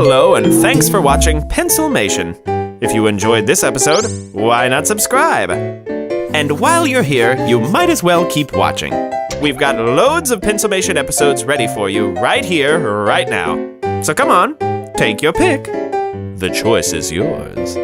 Hello, and thanks for watching Pencilmation. If you enjoyed this episode, why not subscribe? And while you're here, you might as well keep watching. We've got loads of Pencilmation episodes ready for you right here, right now. So come on, take your pick. The choice is yours.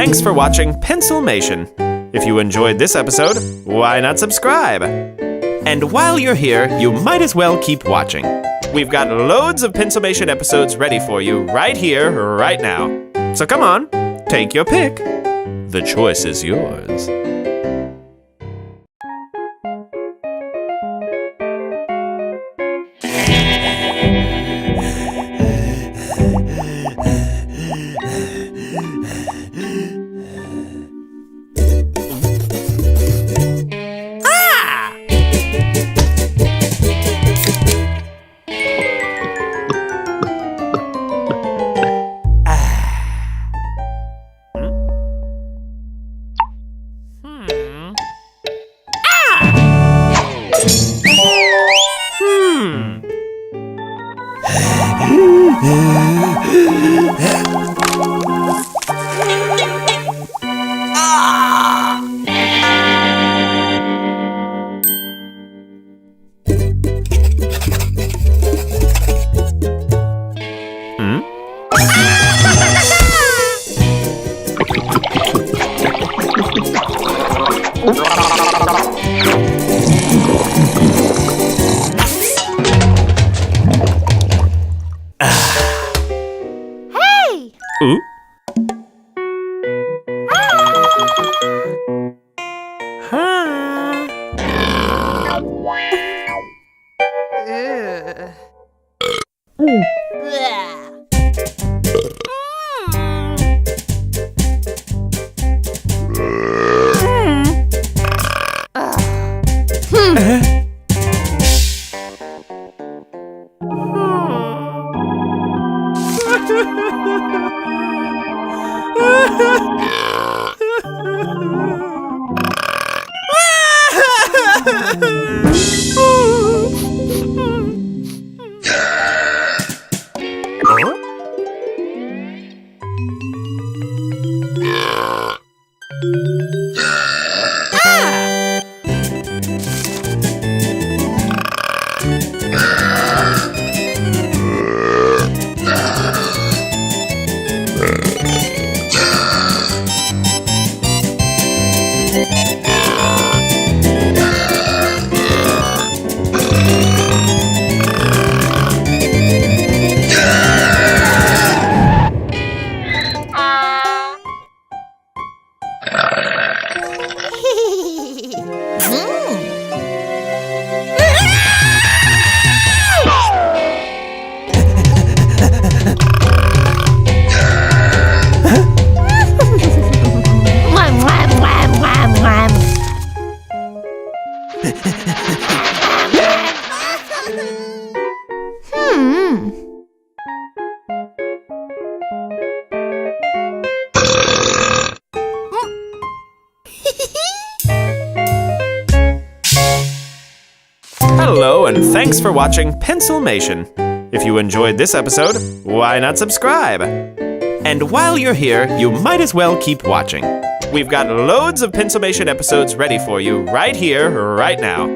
thanks for watching Pencilmation. If you enjoyed this episode, why not subscribe? And while you're here, you might as well keep watching. We've got loads of Pencilmation episodes ready for you right here, right now. So come on, take your pick. The choice is yours. Ooh. Hello, and thanks for watching Pencilmation. If you enjoyed this episode, why not subscribe? And while you're here, you might as well keep watching. We've got loads of Pencilmation episodes ready for you right here, right now.